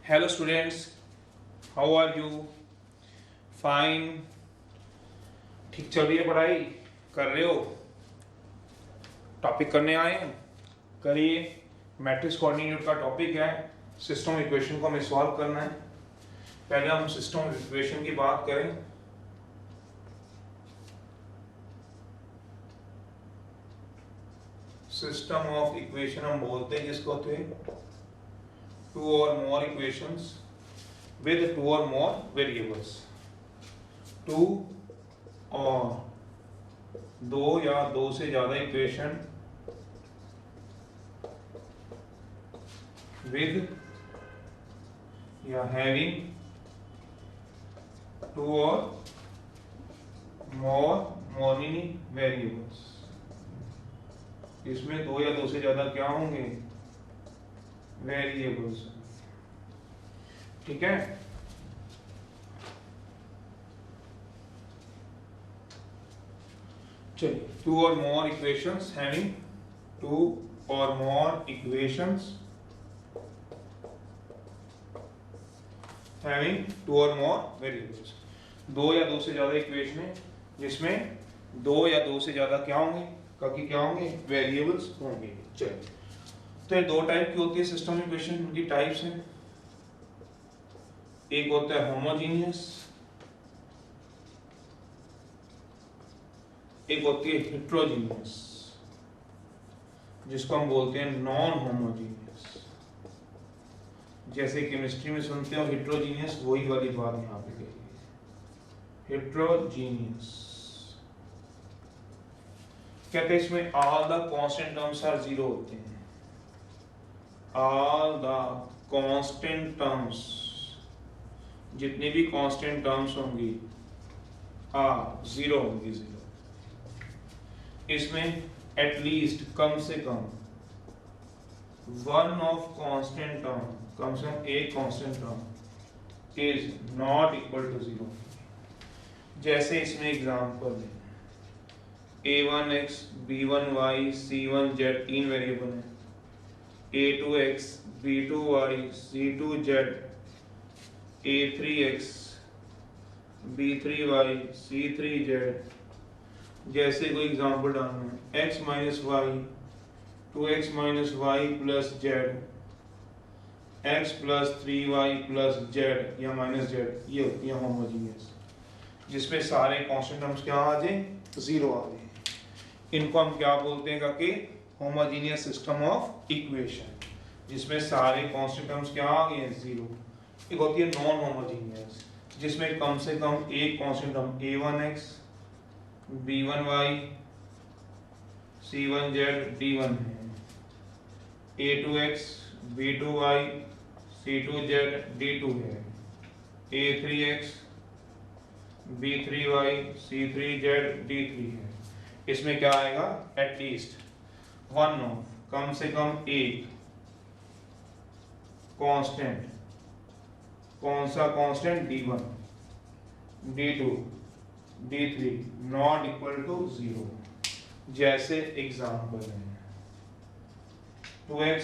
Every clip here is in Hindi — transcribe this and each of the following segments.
Hello students, how are you? Fine. ठीक चल रही है पढ़ाई? कर रहे हो? टॉपिक करने आए हैं, करिए। मैट्रिक्स कोऑर्डिनेट का टॉपिक है, सिस्टम इक्वेशन को हमें सॉल्व करना है। पहले हम सिस्टम इक्वेशन की बात करें। सिस्टम ऑफ इक्वेशन हम बोलते हैं जिसको थे टू और more equations with two or more variables। Two और दो या दो से ज्यादा इक्वेशन with या having टू और more many variables। इसमें दो या दो से ज्यादा क्या होंगे? वेरिएबल्स। ठीक है। चलिए, टू और मोर इक्वेशंस हैविंग टू और मोर इक्वेशंस हैविंग टू और मोर वेरिएबल्स। दो या दो से ज्यादा इक्वेशन है जिसमें दो या दो से ज्यादा क्या होंगे? क्या होंगे? वेरिएबल्स होंगे। चलिए, तो ये दो टाइप की होती है सिस्टम इक्वेशन। उनकी टाइप्स हैं, एक होता है होमोजीनियस, एक होती है हेट्रोजीनियस, जिसको हम बोलते हैं नॉन होमोजीनियस। जैसे केमिस्ट्री में सुनते हो हेट्रोजीनियस, वही वाली बात यहाँ पे कही है, हेट्रोजीनियस। कहते हैं इसमें all the constant terms are zero होते हैं। ऑल द कांस्टेंट टर्म्स, जितनी भी कांस्टेंट टर्म्स होंगी जीरो होंगी, जीरो। इसमें एटलीस्ट कम से कम वन ऑफ कांस्टेंट टर्म, कम से कम एक constant term is not equal to zero. जैसे इसमें एग्जांपल है a1x, b1y, c1z तीन वेरिएबल हैं, a2x, b2y, c2z, a3x, b3y, c3z। जैसे कोई एग्जांपल डालना है x minus y, 2x minus y plus z, x plus 3y plus z या माइनस जेड, ये होती है होमोजीनियस, जिसमें सारे कांस्टेंट टर्म्स क्या आ जाए? जीरो आ जाए। इनको हम क्या बोलते हैं? कि होमोजीनियस सिस्टम ऑफ इक्वेशन, जिसमें सारे कांस्टेंट टर्म्स क्या आ गए? जीरो। एक होती है नॉन होमोजीनियस, जिसमें कम से कम एक constant term a1x, b1y, c1z, d1 है, a2x, b2y, c2z, d2 है, a3x, b3y, c3z, d3 है। इसमें क्या आएगा? एटलीस्ट वन ऑफ, कम से कम एक कांस्टेंट। कौन सा constant? d1, d2, d3 not equal to zero. जैसे एग्जांपल है 2x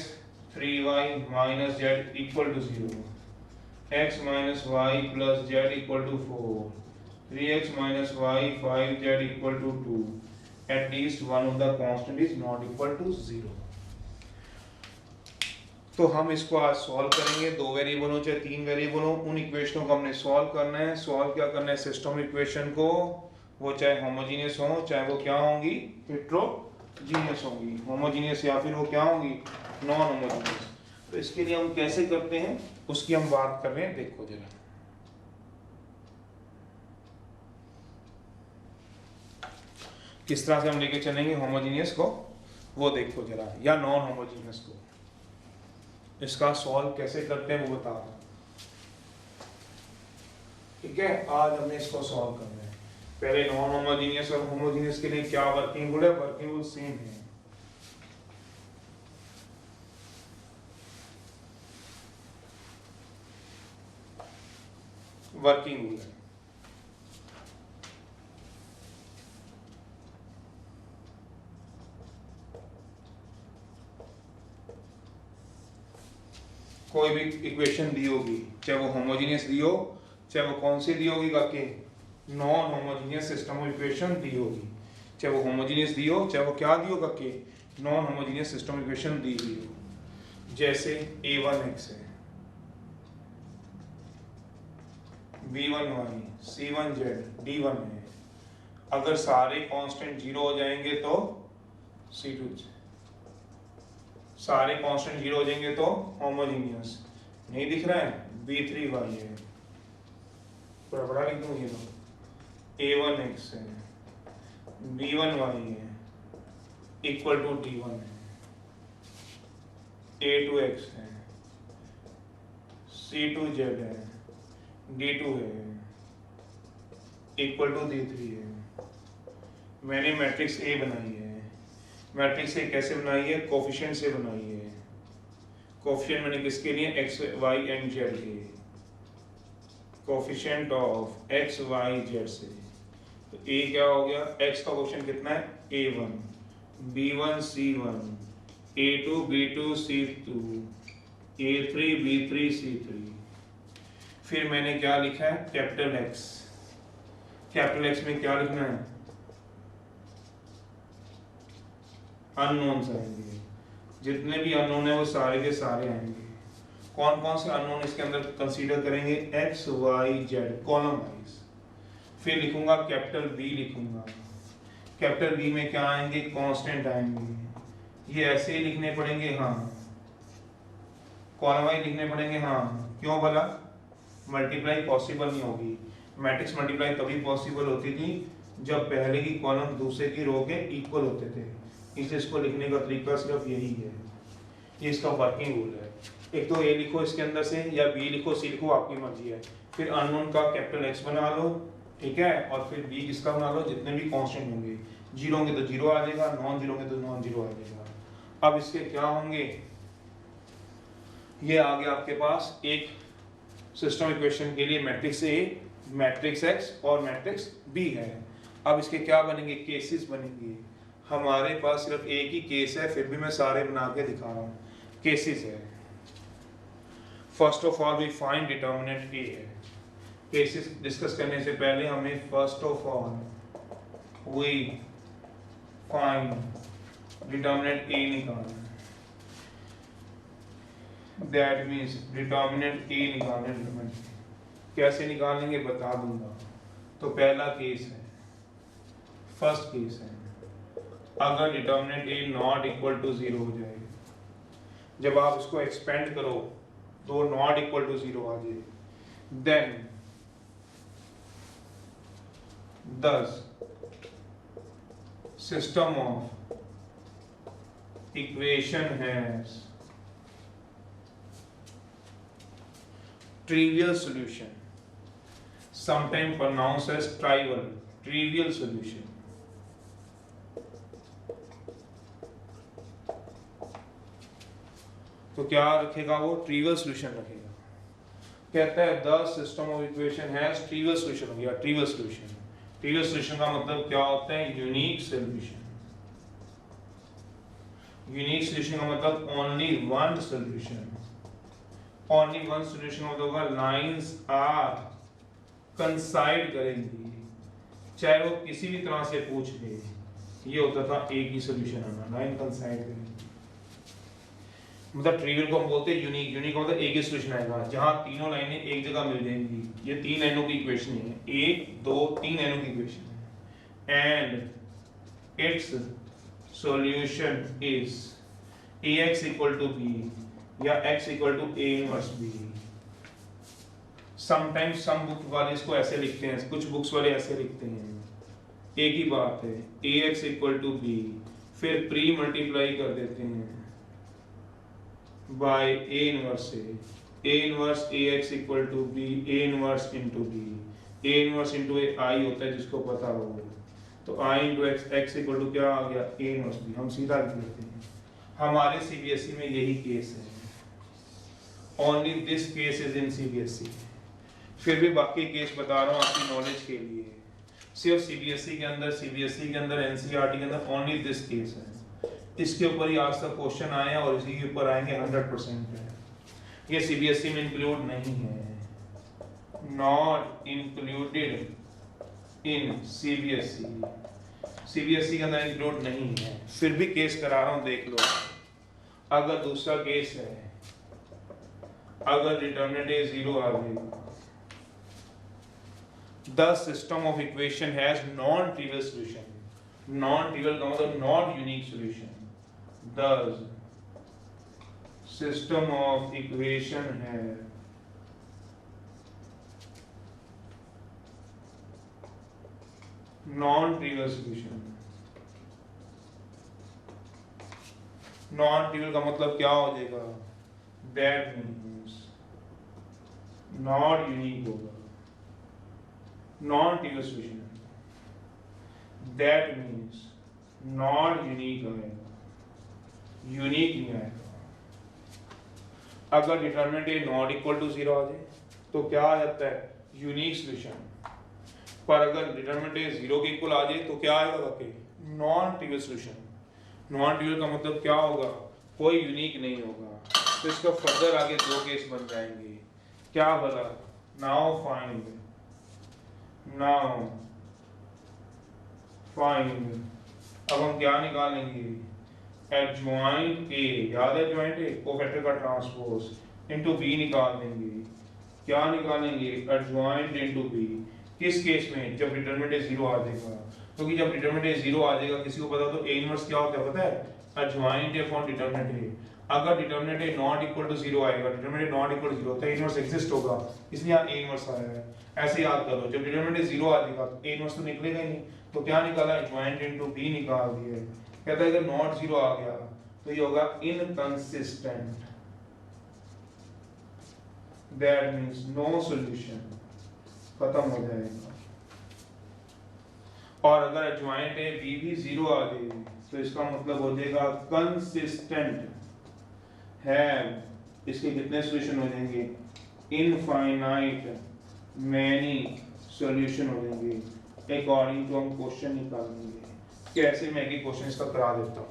3y minus z equal to zero, x minus y plus z equal to 4, 3x minus y 5z equal to 2। At least one of the constant is not equal to zero. तो हम इसको आज सॉल्व करेंगे। दो वेरिएबल हो चाहे तीन वेरिएबल हो, उन इक्वेशनों को हमने सॉल्व करना है। सॉल्व क्या करना है? सिस्टम इक्वेशन को, वो चाहे होमोजीनियस हो चाहे वो क्या होंगी? हेट्रोजीनियस होंगी। होमोजीनियस या फिर वो क्या होंगी? Non homogeneous. तो इसके लिए हम कैसे करते हैं उसकी हम बात कर रहे हैं। देखो जरा, किस तरह से हम लेके चलेंगे होमोजीनियस को, वो देखो जरा, या नॉन होमोजीनियस को। इसका सॉल्व कैसे करते हैं वो बता रहा हूं। ठीक है, आज हमने इसको सॉल्व करना है। पहले नॉन होमोजीनियस और होमोजीनियस के लिए क्या वर्किंग रूल है? वर्किंग रूल सेम है। वर्किंग रूल है, कोई भी इक्वेशन दी होगी, चाहे वो होमोजीनियस दी हो, चाहे वो कौन सी दी होगी काके, non homogeneous system of equation दी होगी, चाहे वो होमोजीनियस दी हो, चाहे वो क्या दी हो काके, नॉन होमोजीनियस सिस्टम इक्वेशन दी हुई हो। जैसे a1x है, b1y, c1z, d1 है। अगर सारे कांस्टेंट जीरो हो जाएंगे तो c2, सारे कांस्टेंट जीरो हो जाएंगे तो होमोजीनियस। नहीं दिख रहा है, b3y है, थोड़ा बड़ा लिख दूंगी तो a1x है, b1y है इक्वल टू d1 है, a2x है, c2z है, d2 है इक्वल टू d3 है। मैंने मैट्रिक्स ए बनाई है। मैट्रिक्स ए कैसे बनाई है? कोफिशिएंट से बनाई है। कोफिशिएंट मैंने किसके लिए? एक्स वाई एंड जेड के, coefficient of x y z से। तो ए क्या हो गया? एक्स का कोफिशिएंट कितना है? a1, b1 c1, a2 b2 c2, a3 b3 c3। फिर मैंने क्या लिखा है? Capital x. कैपिटल एक्स में क्या लिखना है? अननोन्स आएंगे, जितने भी अननोन है वो सारे के सारे आएंगे। कौन कौन से अननोन इसके अंदर कंसीडर करेंगे? X y z column wise. फिर लिखूंगा कैपिटल बी लिखूंगा। कैपिटल बी में क्या आएंगे? कांस्टेंट आएंगे। ये ऐसे ही लिखने पड़ेंगे, हाँ। कॉलम वाइज लिखने पड़ेंगे, हाँ। क्यों भला? मल्टीप्लाई पॉसिबल नहीं होगी। मैट्रिक्स मल्टीप्लाई तभी पॉसिबल होती थी जब पहले की कॉलम दूसरे की रो के इक्वल होते थे। इसलिए इसको लिखने का तरीका सिर्फ यही है, ये इसका वर्किंग रूल है। एक तो ए लिखो इसके अंदर से, या बी लिखो, सी लिखो, आपकी मर्जी है। फिर अननोन का कैपिटल एक्स बना लो, ठीक है, और फिर बी किसका बना लो? जितने भी कांस्टेंट होंगे, जीरो होंगे तो जीरो आ जाएगा, नॉन जीरो होंगे तो नॉन जीरो आ जाएगा। अब इसके क्या होंगे? ये आ गया आपके पास एक सिस्टम इक्वेशन के लिए मैट्रिक्स ए, मैट्रिक्स एक्स और मैट्रिक्स बी है। अब इसके क्या बनेंगे? केसेस बनेंगे। हमारे पास सिर्फ एक ही केस है, फिर भी मैं सारे बना के दिखा रहा हूँ। केसेस है, first of all we find determinant A है। केसेस डिस्कस करने से पहले हमें first of all we find determinant A निकालना है। दैट मीन्स डिटर्मिनेंट ए निकालने में कैसे निकालेंगे बता दूंगा। तो पहला केस है, फर्स्ट केस है, अगर determinant A not equal to zero हो जाए, जब आप इसको एक्सपेंड करो तो नॉट इक्वल टू जीरो आ जाए, then thus system of equation has trivial solution, sometimes pronounced as trivial solution। तो क्या रखेगा वो? ट्रिवियल सॉल्यूशन रखेगा। कहता है the system of equation has trivial solution हो गया, ट्रिवियल सॉल्यूशन। ट्रिवियल सॉल्यूशन का मतलब क्या होता है? Unique solution. यूनिक सॉल्यूशन का मतलब only one solution. Only one solution मतलब होगा लाइंस आर कंसाइड करेंगी, चाहे वो किसी भी तरह से पूछ ले। ये होता था एक ही सॉल्यूशन आना, लाइन कंसाइड करेंगी। मतलब ट्रिवियल को हम बोलते हैं यूनिक। यूनिक मतलब एक ही सॉल्यूशन आएगा जहां तीनों लाइनें एक जगह मिल जाएंगी। ये तीन लाइनों की इक्वेशन है, एक दो तीन लाइनों की इक्वेशन है, and it's solution is ax equal to b या x equal to a inverse b। Sometimes some book वाले इसको ऐसे लिखते हैं, कुछ बुक्स वाले ऐसे लिखते हैं। एक ही बात है, ax इक्वल टू b, फिर प्री मल्टीप्लाई कर देते हैं by a inverse से, a inverse ax equal to b, a inverse into b, a inverse into a I होता है जिसको पता हो। तो I into x, x equal to क्या आ गया? a inverse b। हम सीधा लिख लेते हैं। हमारे CBSE में यही केस है। Only this case is in CBSE। फिर भी बाकी केस बता रहा हूँ आपकी नॉलेज के लिए। सिर्फ CBSE के अंदर NCERT के अंदर only this case है। इसके ऊपर ही आज तक क्वेश्चन आए हैं और इसी के ऊपर आएंगे 100% है। ये सीबीएसई में इंक्लूड नहीं है, not included in CBSE, CBSE के अंदर इंक्लूड नहीं है। फिर भी केस करा रहा हूं, देख लो। अगर दूसरा केस है, अगर डिटर्मिनेंट 0 आ जाएगा, the system of equation has non-trivial solution, non-trivial का मतलब not unique solution, thus system of equation है non-trivial solution, non-trivial का मतलब क्या हो जाएगा, that means not unique होगा, non-trivial solution, that means not unique आएगा, unique नहीं आएगा। अगर determinant A not equal to 0 आ जाए तो क्या आ जाता है, यूनिक सॉल्यूशन। पर अगर डिटरमिनेंट ए 0 के इक्वल आ जाए तो क्या आएगा वाकई, non trivial solution. Non trivial का मतलब क्या होगा, कोई यूनिक नहीं होगा। तो इसका फर्दर आगे दो केस बन जाएंगे। क्या बोला, नाउ फाइंड अब हम क्या निकालेंगे, एडजॉइंट ए, याद है एडजॉइंट ए, कोफैक्टर का ट्रांसपोज इनटू बी निकाल देंगे। क्या निकालेंगे, एडजॉइंट इनटू बी। किस केस में, जब डिटरमिनेंट 0 आ जाएगा, क्योंकि जब डिटरमिनेंट 0 आ जाएगा, किसी को पता तो ए इनवर्स क्या होता है पता है, adjoint A upon determinant A. अगर determinant A not equal to 0 आएगा, डिटरमिनेंट नॉट इक्वल टू 0 तो ए इनवर्स एग्जिस्ट होगा, इसलिए यहाँ ए इनवर्स आया है। ऐसे याद करो, जब डिटरमिनेंट 0 आ जाएगा तो ए इनवर्स तो निकलेगा ही नहीं, तो क्या निकाला, एडजॉइंट इनटू बी निकाल दिया। कहता है अगर नॉट 0 आ गया तो ये होगा inconsistent, that means no solution, खत्म हो जाएगा। और अगर एडजॉइंट ए बी भी 0 आ जाए तो इसका मतलब हो जाएगा कंसिस्टेंट है। इसके कितने सॉल्यूशन हो जाएंगे, इनफाइनाइट मैनी सॉल्यूशन हो जाएंगे, अकॉर्डिंग टू हम क्वेश्चन निकालेंगे। कैसे, मैं एक क्वेश्चन इसका करा देता हूँ,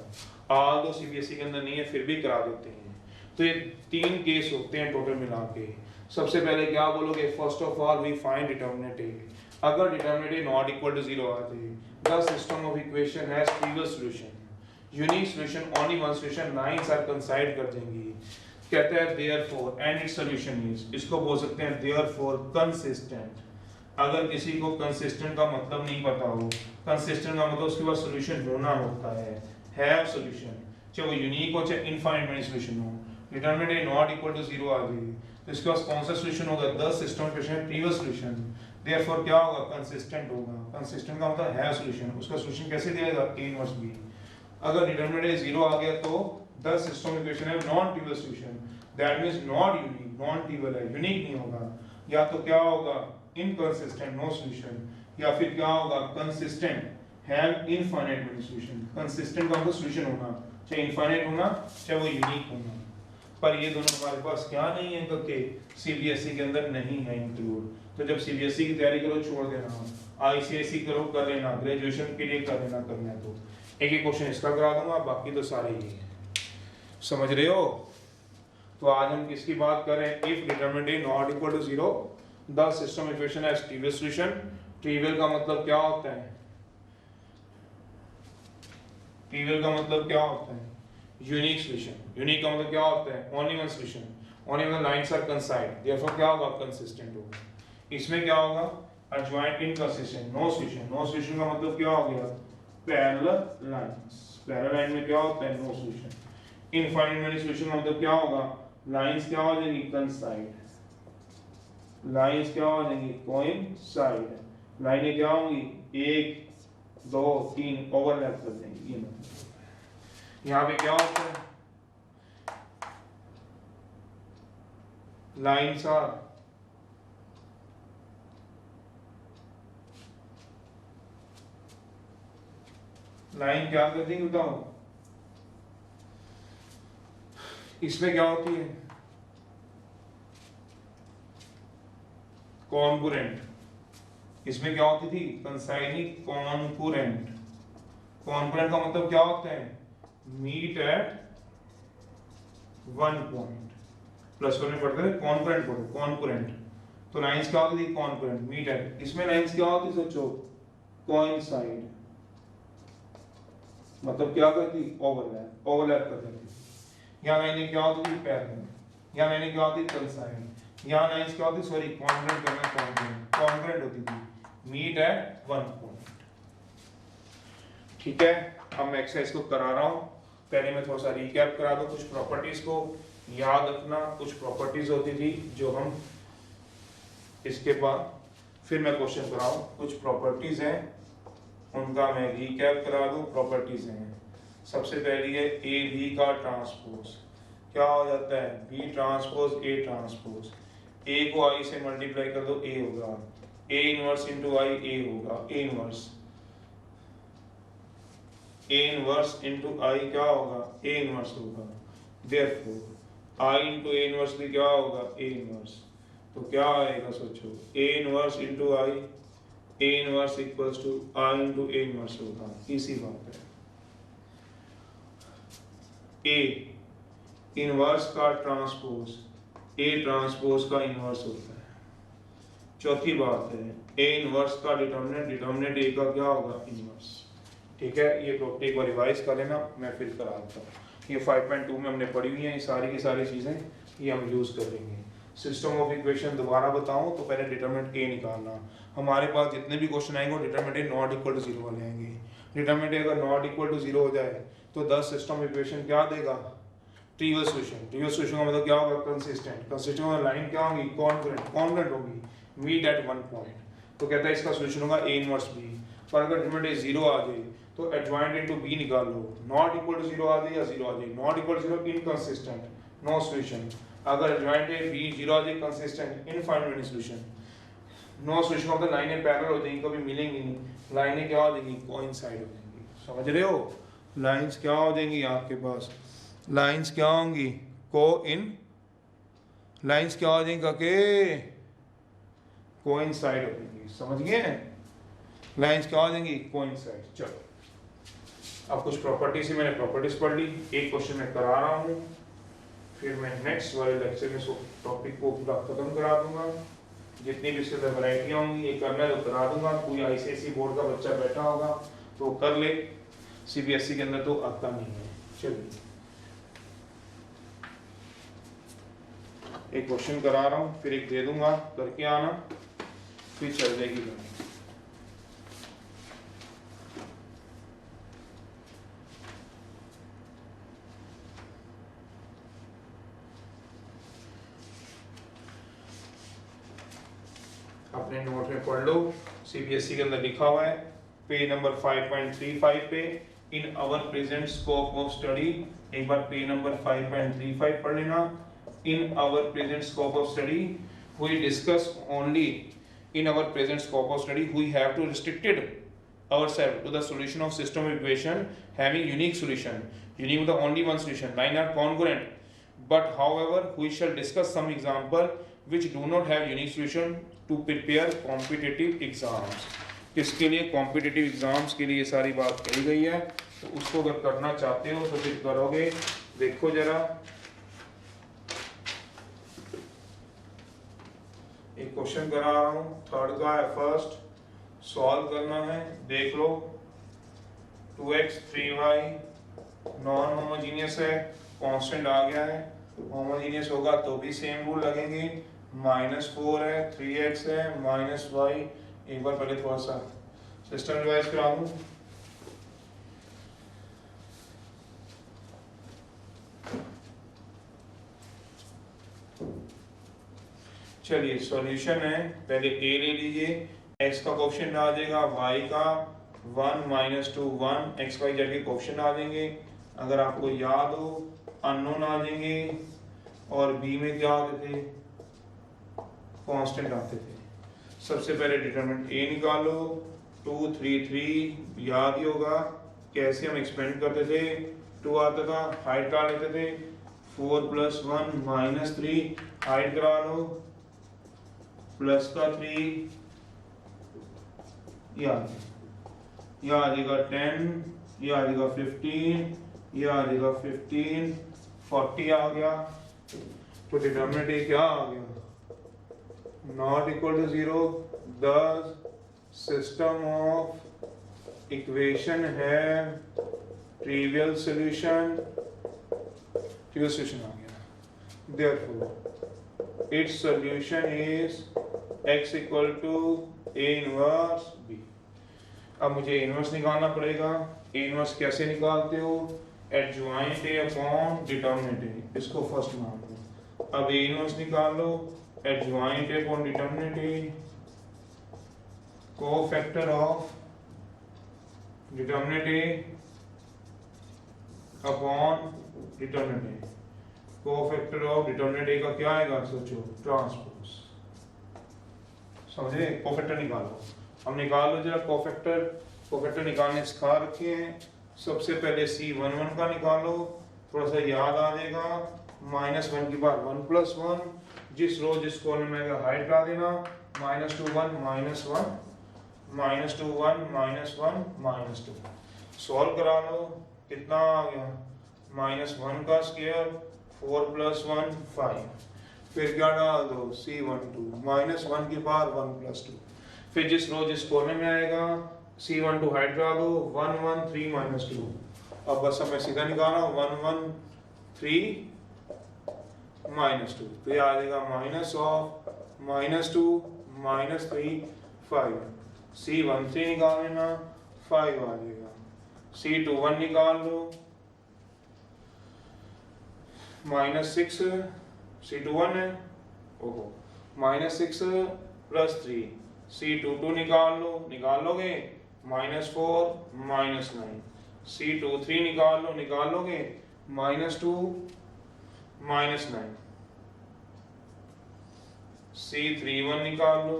आ तो सीबीएसई के अंदर नहीं है, फिर भी करा देते हैं। तो ये 3 केस होते हैं टोटल मिला के। सबसे पहले क्या बोलोगे, first of all we find determinant A. अगर determinant A not equal to 0 आ जाए, the system of equation has trivial solution, unique solution, only one solution, lines are coincide कर देंगी। कहता है therefore and it's solution is, इसको बोल सकते हैं देयरफॉर कंसिस्टेंट। अगर किसी को कंसिस्टेंट का मतलब नहीं पता हो, कंसिस्टेंट का मतलब उसके पास सॉल्यूशन होना होता है सॉल्यूशन, चाहे वो यूनिक हो चाहे इनफाइनाइट मैनी सॉल्यूशन हो। Determinant A not equal to 0 आ गई तो इसके पास कौन सा सॉल्यूशन होगा, द सिस्टम इक्वेशन है प्रीवियस सॉल्यूशन, देयरफॉर क्या होगा, कंसिस्टेंट होगा। कंसिस्टेंट का मतलब है सॉल्यूशन, उसका सॉल्यूशन कैसे दिया जाएगा, ए इनवर्स बी। अगर डिटरमिनेंट ए 0 आ गया तो द सिस्टम इक्वेशन है non trivial solution, that means not unique, non trivial है, यूनिक नहीं होगा। या तो क्या होगा, इनकंसिस्टेंट, नो सॉल्यूशन, या फिर क्या होगा, consistent, have infinite many solution. Consistent का मतलब सॉल्यूशन होना, चाहे इनफाइनाइट होना चाहे वो यूनिक होना। पर ये दोनों हमारे पास क्या नहीं है, क्योंकि सीबीएसई के अंदर नहीं है इंक्लूड। तो जब सीबीएसई की तैयारी करो छोड़ देना, आईसीएसई करो कर लेना, ग्रेजुएशन के लिए कर लेना, करना है तो एक एक क्वेश्चन इसका करा दूंगा, बाकी तो सारे ही हैं। समझ रहे हो। तो आज हम किसकी बात कर रहे हैं, if determinant A not equal to 0 the system equation has trivial solution. Trivial का मतलब क्या होता है, ट्रिवियल का मतलब क्या होता है, यूनिक सॉल्यूशन। यूनिक का मतलब क्या होता है, only one solution, only one lines are coincide, therefore क्या होगा, कंसिस्टेंट होगा। इसमें क्या होगा, adjoint inconsistent, no solution. No solution का मतलब क्या हो गया, पैरेलल लाइंस। पैरेलल लाइन में क्या होता है, no solution. Infinite many solution का मतलब क्या होगा, लाइंस क्या हो जाएंगी, कंसाइड। लाइंस क्या हो जाएंगी, कोइंसाइड। लाइनें क्या होंगी, 1 2 3 ओवरलैप कर देंगी। ये मतलब यहाँ पे क्या होता है, लाइंस आर लाइन क्या कर देंगे बताओ, इसमें क्या होती है, कॉन्कुरेंट। इसमें क्या होती थी, कंसाइनिंग कॉन्कुरेंट। कॉन्कुरेंट का मतलब क्या होता है, meet at one point. Plus one में पढ़ते थे कॉन्करेंट पढ़ो, कॉन्करेंट। तो लाइंस क्या होती थी? Concurrent, meet at. इसमें लाइंस क्या होती? सोचो, कोइंसाइड, मतलब क्या करती? ओवरलैप, ओवरलैप कर देती। यहाँ लाइनें क्या होती थी? पैरेलल। यहाँ लाइनें क्या होती? कंसाइड। यहाँ लाइंस क्या होती? सॉरी, कॉन्करेंट करना, कॉन्करेंट, कॉन्करेंट होती थी, मीट एट वन पॉइंट। ठीक है, अब मैं एक्सरसाइज को करा रहा हूँ। पहले मैं थोड़ा सा रिकैप करा दूं, कुछ प्रॉपर्टीज को याद रखना। कुछ प्रॉपर्टीज होती थी जो हम, इसके बाद फिर मैं क्वेश्चन कराऊं। कुछ प्रॉपर्टीज हैं उनका मैं रिकैप करा दूं। प्रॉपर्टीज हैं, सबसे पहली है ए बी का ट्रांसपोज। क्या हो जाता है? B transpose A transpose. A को आई से मल्टीप्लाई कर दो, ए होगा। A inverse into I, A होगा, A inverse. A inverse into I क्या होगा? ए इनवर्स होगा। Therefore I into A inverse भी क्या होगा? A inverse. तो क्या आएगा? सोचो, A inverse into I, A inverse equals to I into A inverse होगा। इसी बात है। ए इनवर्स का ट्रांसपोज ए ट्रांसपोज का इनवर्स होता है। चौथी बात है, ए इनवर्स का डिटर्मिनेंट, डिटर्मिनेंट ए का क्या होगा? इनवर्स। ठीक है, ये प्रॉपर्टी एक बार रिवाइज कर लेना, मैं फिर करा देता हूँ। ये 5.2 में हमने पढ़ी हुई है, ये सारी की सारी चीज़ें ये हम यूज़ कर लेंगे। सिस्टम ऑफ इक्वेशन दोबारा बताऊँ तो पहले डिटरमिनेंट ए निकालना। हमारे पास जितने भी क्वेश्चन आएंगे वो determinant A not equal to zero वाले आएंगे। डिटरमिनेंट ए अगर नॉट इक्वल टू जीरो हो जाए तो 10 सिस्टम इक्वेशन क्या देगा? Trivial solution. ट्रिवियल सॉल्यूशन का मतलब क्या होगा? कंसिस्टेंट। कंसिस्टेंट में लाइन क्या होगी? कॉन्करेंट, कॉन्करेंट होगी, मीट एट वन पॉइंट। तो कहता है इसका सॉल्यूशन होगा ए इनवर्स बी। पर अगर डिटरमिनेंट ए जीरो आ जाए तो एडजॉइंट इनटू बी निकाल लो। नॉट इक्वल टू जीरो आ जाए या जीरो आ जाए, not equal to zero inconsistent, no solution. अगर एडजॉइंट ए बी जीरो आ जाए, consistent, infinite solution. No solution मतलब लाइनें पैरेलल हो जाएंगी, कभी मिलेंगी नहीं। लाइनें क्या हो जाएंगी? कोइंसाइड हो जाएंगी। समझ रहे हो? लाइंस क्या हो जाएंगी आपके पास? लाइंस क्या होंगी? लाइंस क्या हो जाएंगी? के कोइंसाइड हो जाएंगी। समझ गए? लाइंस क्या हो जाएंगी? कोइंसाइड। चलो, अब कुछ प्रॉपर्टीज ही मैंने प्रॉपर्टीज पढ़ ली। एक क्वेश्चन मैं करा रहा हूँ, फिर मैं नेक्स्ट वाले लेक्चर में टॉपिक को पूरा खत्म करा दूंगा। जितनी भी इसके अंदर वैरायटियाँ होंगी ये करना है तो करा दूंगा। कोई आईसीएसई बोर्ड का बच्चा बैठा होगा तो कर ले, सीबीएसई के अंदर तो आता नहीं है। चलिए, एक क्वेश्चन करा रहा हूँ, फिर एक दे दूंगा, करके आना, फिर चल जाएगी गणित। अपने नोट में पढ़ लो, सीबीएसई के अंदर लिखा हुआ है पेज नंबर 5.35 पे, in our present scope of study. एक बार पेज नंबर 5.35 पढ़ लेना। In our present scope of study we discuss only, in our present scope of study we have to restricted ourselves to the solution of system equation having unique solution. Unique with the only one solution, line are congruent, but however we shall discuss some example which do not have unique solution to prepare competitive exams. किसके लिए? कॉम्पिटिटिव एग्जाम्स के लिए सारी बात कही गई है। तो उसको अगर करना चाहते हो तो फिर करोगे। देखो जरा, एक क्वेश्चन करा रहा हूँ, थर्ड का है, फर्स्ट सॉल्व करना है। देख लो, 2x 3y नॉन होमोजीनियस है, कांस्टेंट आ गया है। होमोजीनियस होगा तो भी सेम रूल लगेंगे। -4 है, 3x है, -y। एक बार पहले थोड़ा सा सिस्टम रिवाइज करा दूं। चलिए, सॉल्यूशन है, पहले a ले लीजिए, x का कोएफिशिएंट आ जाएगा, y का 1 - 2 1, x y z के कोएफिशिएंट आ जाएंगे। अगर आपको याद हो अननोन आ जाएंगे, और b में क्या आते थे? कांस्टेंट आते थे। सबसे पहले डिटरमिनेंट a निकालो, 2 3 3 याद ही होगा कैसे हम एक्सपेंड करते थे। 2 आता था, हाइट करा लेते थे, 4 + 1 -3, हाइट करा लो, प्लस का 3, ये आ जाएगा 10, ये आ जाएगा 15, ये आ जाएगा 15, 40 आ गया। तो डिटर्मिनेंट क्या आ गया, not equal to 0, the system of equation है ट्रिवियल सॉल्यूशन आ गया, therefore its solution is x equal to a inverse b। अब मुझे इनवर्स निकालना पड़ेगा। इनवर्स कैसे निकालते हो, adjoint A upon determinant A, इसको फर्स्ट मान लो। अब ए इनवर्स निकाल लो, adjoint A upon determinant A, cofactor of determinant A upon determinant A, cofactor of determinant A का क्या आएगा, सोचो, ट्रांसपोज। समझे, कोफैक्टर निकालो। हम निकाल लो जरा कोफैक्टर निकालने सिखा रखे हैं। सबसे पहले C11 का निकालो, थोड़ा सा याद आ जाएगा। -1 की बार 1 + 1, जिस रो जिस कॉलम में आएगा हाइट डाल देना, -2 1 -1 -2 1 -1 -2। सॉल्व करा लो, कितना आ गया, -1 का स्क्वायर 4 + 1 5, फिर क्या डाल दो, C12 -1 की बार 1 + 2, फिर जिस रो जिस कॉलम में आएगा C12 हाइट डाल दो, 1 1 3 -2। अब बस हमें सीधा निकालना, 1 1 3 -2, तो ये आ जाएगा -2 -3 5। C13 निकाल लेना, 5 आ जाएगा। C21 निकाल लो, -6, C21 है, ओहो, -6 + 3, C22 निकाल लोगे, -4 -9, C23 निकाल लोगे, -2 -9, C31 निकाल लो,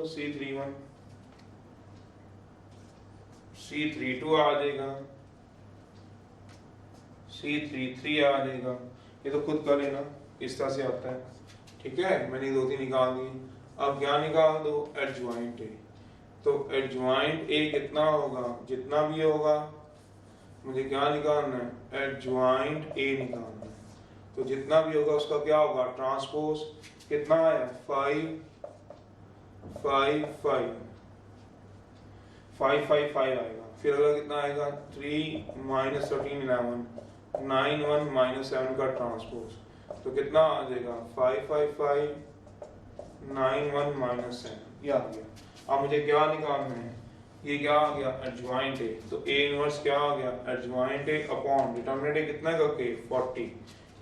C32 आ जाएगा, C33 आ जाएगा। ये तो खुद कर लेना, इस तरह से आता है, ठीक है। मैंने 2-3 निकाल दी। अब क्या निकाल दो, एडजॉइंट ए। तो एडजॉइंट ए कितना होगा, जितना भी होगा मुझे क्या निकालना है, एडजॉइंट ए निकालना है। तो जितना भी होगा उसका क्या होगा, ट्रांसपोज। कितना है, 5 5 5 5 5 5 आएगा। फिर अगला कितना आएगा, 3 -13 11 9 1 -7 का ट्रांसपोज, तो कितना आ जाएगा, 5 5 5 9 1 -7, ये आ गया। अब मुझे क्या निकालना है, ये क्या आ गया, एडजॉइंट ए। तो ए इनवर्स क्या आ गया, एडजॉइंट ए अपॉन डिटर्मिनेंट ए कितना करके 40,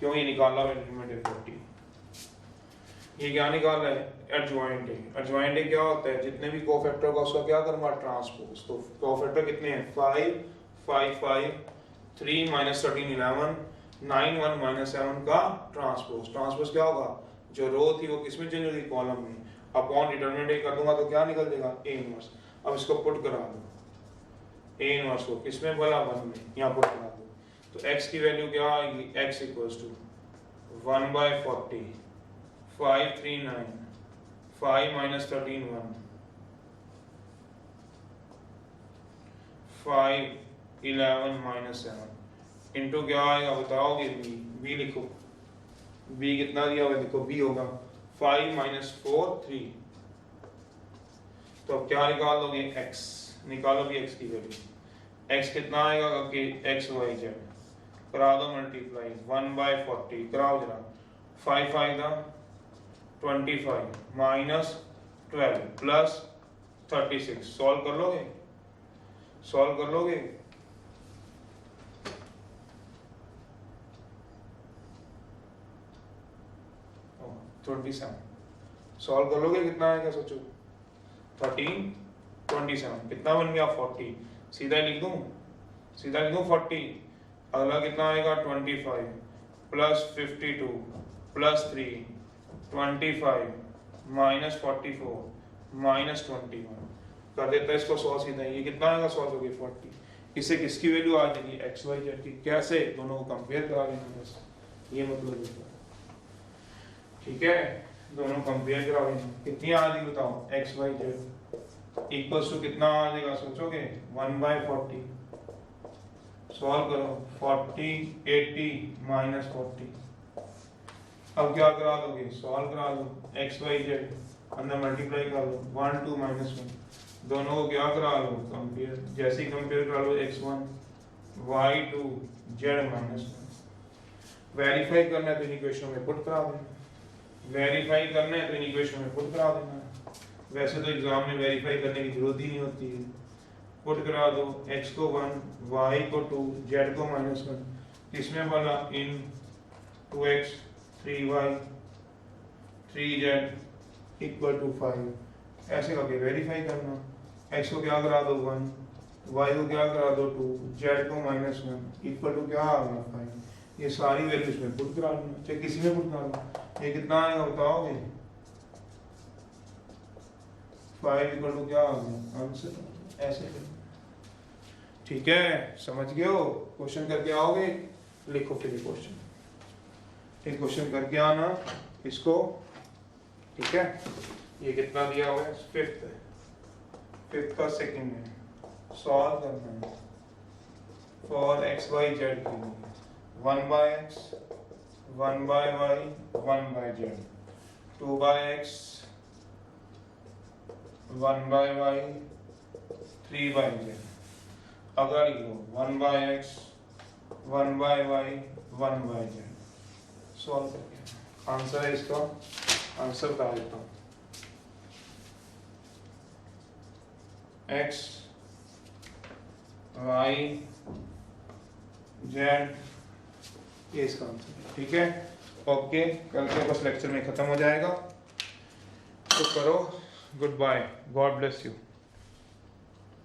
क्यों ये निकाला है डिटर्मिनेंट ए 40। ये क्या निकाला है, एडजॉइंट ए। एडजॉइंट ए क्या होता है, जितने भी कोफैक्टर होगा उसका क्या करना, ट्रांसपोज। तो कोफैक्टर कितने हैं, 5 5 5 3 -13 11 9 1 -7 का ट्रांसपोज। ट्रांसपोज क्या होगा, जो रो थी वो किसमें चेंज होगी, कॉलम में। अपॉन डिटर्मिनेंट ए कर दूंगा तो क्या निकल जाएगा, ए इनवर्स। अब इसको पुट करा दो, ए इनवर्स को किसमें बोला, 1 में, यहाँ पुट करा दो। तो x की वैल्यू क्या आएगी, x = 1/40 5 3 9 5 -13 1 5 11 -7 इंटू क्या आएगा बताओगे, b लिखो, b कितना दिया हुआ देखो, b होगा 5 -4 3। तो अब क्या निकाल दोगे, x निकालो भी, x की वैल्यू, x कितना आएगा कि x y z, करा दो मल्टीप्लाई, 1/40 कराओ जरा, 5 5 25 -12 प्लस 36। सॉल्व कर लोगे, 27 सॉल्व कर लोगे, कितना आएगा सोचो, 13 27 कितना बन गया, 40। सीधा लिख दूं 40। अगला कितना आएगा, 25 प्लस 52 प्लस 3 25 -44 -21 कर देता है इसको 100 सीधा। ये कितना आएगा, 100 हो गया 40। इससे किसकी वैल्यू आ जाएगी, एक्स वाई जेड की। कैसे, दोनों को कंपेयर करा देना, बस ये मतलब है, ठीक है। दोनों कंपेयर करा देना, कितनी आ जाएगी बताओ, x y z equals to कितना आ जाएगा सोचोगे, 1/40। सॉल्व करो, 40 80 -40 अब क्या करा दोगे, सॉल्व करा लो, एक्स वाई जेड अंदर मल्टीप्लाई कर लो, 1 2 -1 दोनों को क्या करा लो, कंपेयर, जैसे ही कंपेयर करा लो x1 y2 z-1 वेरीफाई करना है तो इन इक्वेशन में पुट करा देना, वेरीफाई करना है तो इन इक्वेशन में पुट करा देना। वैसे तो एग्जाम में वेरीफाई करने की जरूरत ही नहीं होती है, पुट करा दो, x को 1 y को 2 z को -1, इसमें बोला इन 2x 3y 3z equal to 5, ऐसे करके वेरीफाई करना। x को क्या करा दो 1, y को क्या करा दो 2, z को -1 इक्वल टू क्या आ गया 5, ये सारी वैल्यू इसमें पुट करा देना, चाहे किसी में पुट करा दो। ये कितना आएगा बताओगे, 5 इक्वल टू क्या आ गया आंसर, ऐसे ठीक है, समझ गए हो। क्वेश्चन करके आओगे, लिखो फिर क्वेश्चन, एक क्वेश्चन करके आना इसको, ठीक है। ये कितना दिया हुआ है, फिफ्थ का सेकंड है, सॉल्व करना है फॉर एक्स वाई जेड के लिए, 1/x 1/y 1/z 2/x 1/y 3/z, अगर लिखो 1/x 1/y 1/z, सॉल्व करके आंसर है इसका, आंसर बता देता हूँ, x y z, ये इसका आंसर है, ठीक है। ओके, कल के बस लेक्चर में खत्म हो जाएगा, तो करो, good bye, God bless you.